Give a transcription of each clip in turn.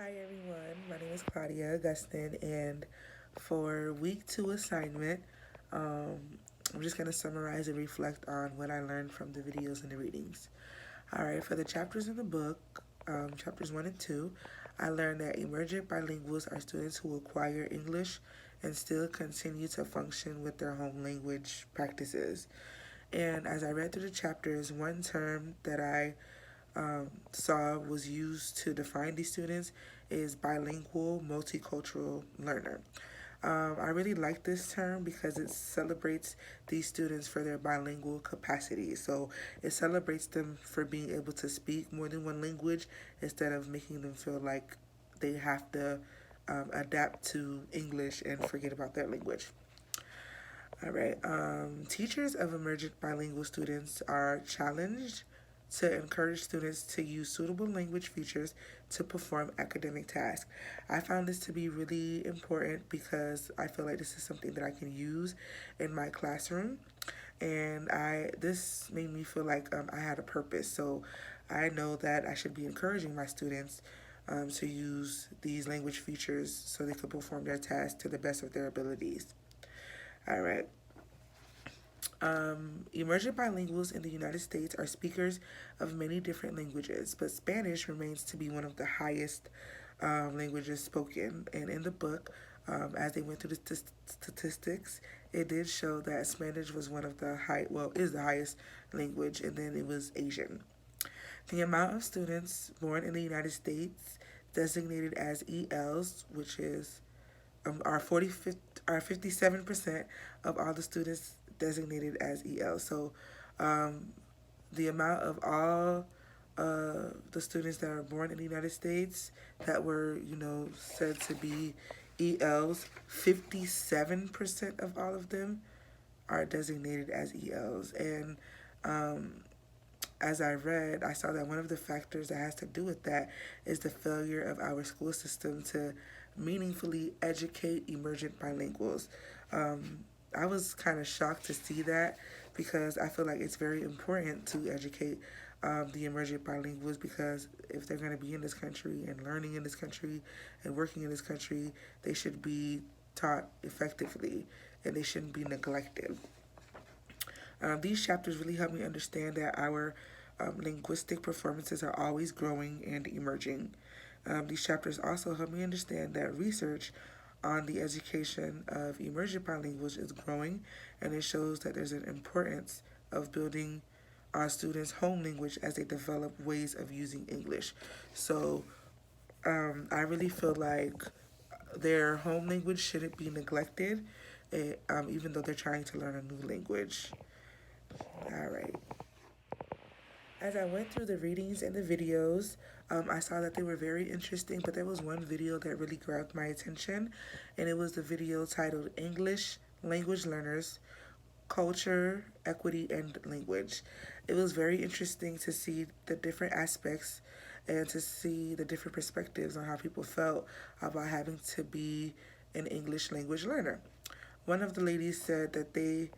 Hi everyone, my name is Claudia Augustin, and for week 2 assignment, um, I'm just going to summarize and reflect on what I learned from the videos and the readings. Alright, for the chapters in the book, chapters 1 and 2, I learned that emergent bilinguals are students who acquire English and still continue to function with their home language practices. And as I read through the chapters, one term that I saw was used to define these students is bilingual multicultural learner. I really like this term because it celebrates these students for their bilingual capacity. So it celebrates them for being able to speak more than one language instead of making them feel like they have to adapt to English and forget about their language. All right. Teachers of emergent bilingual students are challenged to encourage students to use suitable language features to perform academic tasks. I found this to be really important because I feel like this is something that I can use in my classroom, and I this made me feel like I had a purpose. So I know that I should be encouraging my students to use these language features so they can perform their tasks to the best of their abilities. All right. Emergent bilinguals in the United States are speakers of many different languages, but Spanish remains to be one of the highest languages spoken. And in the book, as they went through the statistics, it did show that Spanish was one of the is the highest language, and then it was Asian. The amount of students born in the United States designated as ELs, which is are 57% of all the students designated as EL. So the amount of all the students that are born in the United States that were, said to be ELs, 57% of all of them are designated as ELs. And as I read, I saw that one of the factors that has to do with that is the failure of our school system to meaningfully educate emergent bilinguals. I was kind of shocked to see that because I feel like it's very important to educate the emergent bilinguals because if they're going to be in this country and learning in this country and working in this country, they should be taught effectively and they shouldn't be neglected. These chapters really help me understand that our linguistic performances are always growing and emerging. These chapters also help me understand that research on the education of emergent bilinguals is growing, and it shows that there's an importance of building our students' home language as they develop ways of using English. So I really feel like their home language shouldn't be neglected, even though they're trying to learn a new language. All right. As I went through the readings and the videos, I saw that they were very interesting, but there was one video that really grabbed my attention, and it was the video titled English Language Learners Culture, Equity, and Language. It was very interesting to see the different aspects and to see the different perspectives on how people felt about having to be an English language learner. One of the ladies said that they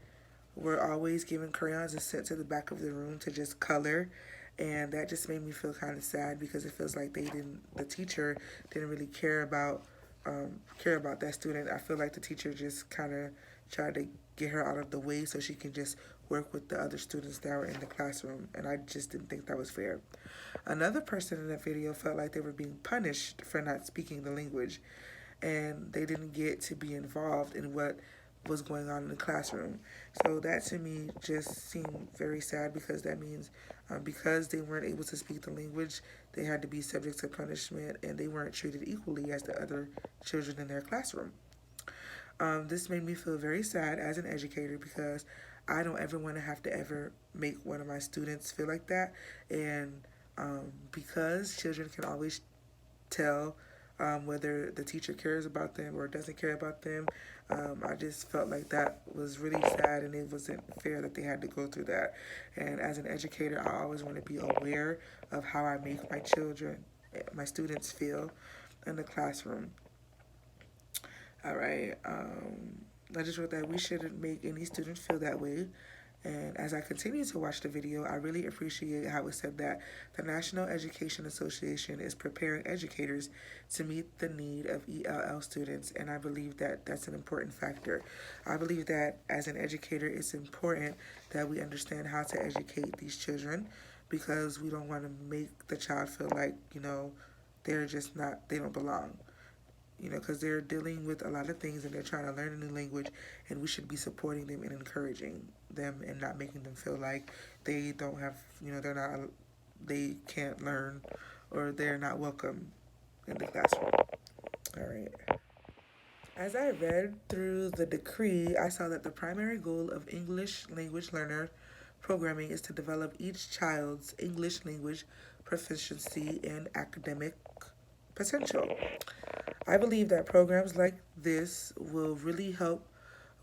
were always given crayons and sent to the back of the room to just color, and that just made me feel kind of sad because it feels like the teacher didn't really care about that student. I feel like the teacher just kind of tried to get her out of the way so she can just work with the other students that were in the classroom, and I just didn't think that was fair. Another person in that video felt like they were being punished for not speaking the language, and they didn't get to be involved in what was going on in the classroom. So that to me just seemed very sad because that means because they weren't able to speak the language, they had to be subject to punishment and they weren't treated equally as the other children in their classroom. This made me feel very sad as an educator because I don't ever want to have to ever make one of my students feel like that. And because children can always tell whether the teacher cares about them or doesn't care about them. I just felt like that was really sad and it wasn't fair that they had to go through that. And as an educator, I always want to be aware of how I make my children, my students feel in the classroom. All right. I just wrote that we shouldn't make any student feel that way. And as I continue to watch the video, I really appreciate how it said that the National Education Association is preparing educators to meet the need of ELL students, and I believe that that's an important factor. I believe that as an educator, it's important that we understand how to educate these children because we don't want to make the child feel like, they're just not, they don't belong, because they're dealing with a lot of things and they're trying to learn a new language, and we should be supporting them and encouraging them and not making them feel like they don't have, they can't learn or they're not welcome in the classroom. All right. As I read through the decree, I saw that the primary goal of English language learner programming is to develop each child's English language proficiency and academic potential. I believe that programs like this will really help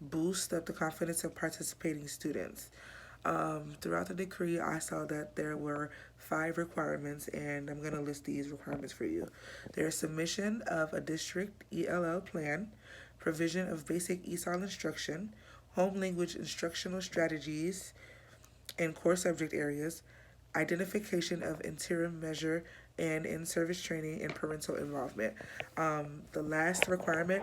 boost up the confidence of participating students. Throughout the decree, I saw that there were 5 requirements, and I'm going to list these requirements for you. There's submission of a district ELL plan, provision of basic ESOL instruction, home language instructional strategies in core subject areas, identification of interim measure and in-service training and parental involvement. The last requirement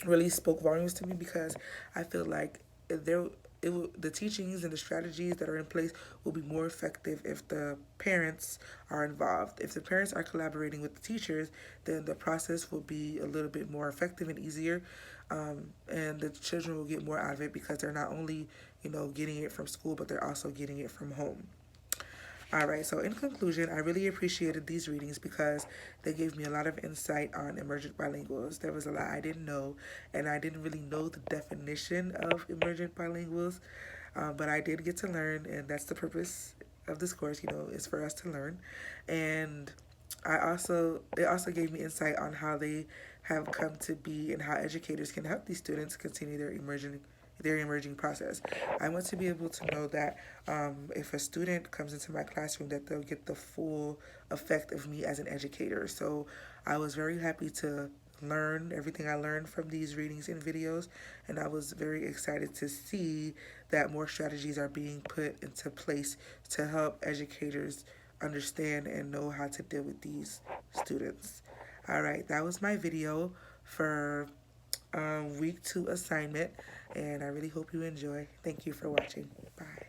really spoke volumes to me because I feel like there the teachings and the strategies that are in place will be more effective if the parents are involved. If the parents are collaborating with the teachers, then the process will be a little bit more effective and easier, and the children will get more out of it because they're not only getting it from school, but they're also getting it from home. All right, so in conclusion, I really appreciated these readings because they gave me a lot of insight on emergent bilinguals. There was a lot I didn't know, and I didn't really know the definition of emergent bilinguals, but I did get to learn, and that's the purpose of this course, is for us to learn. And they also gave me insight on how they have come to be and how educators can help these students continue their emerging process. I want to be able to know that if a student comes into my classroom, that they'll get the full effect of me as an educator. So I was very happy to learn everything I learned from these readings and videos, and I was very excited to see that more strategies are being put into place to help educators understand and know how to deal with these students. All right, that was my video for week 2 assignment, and I really hope you enjoy. Thank you for watching. Bye.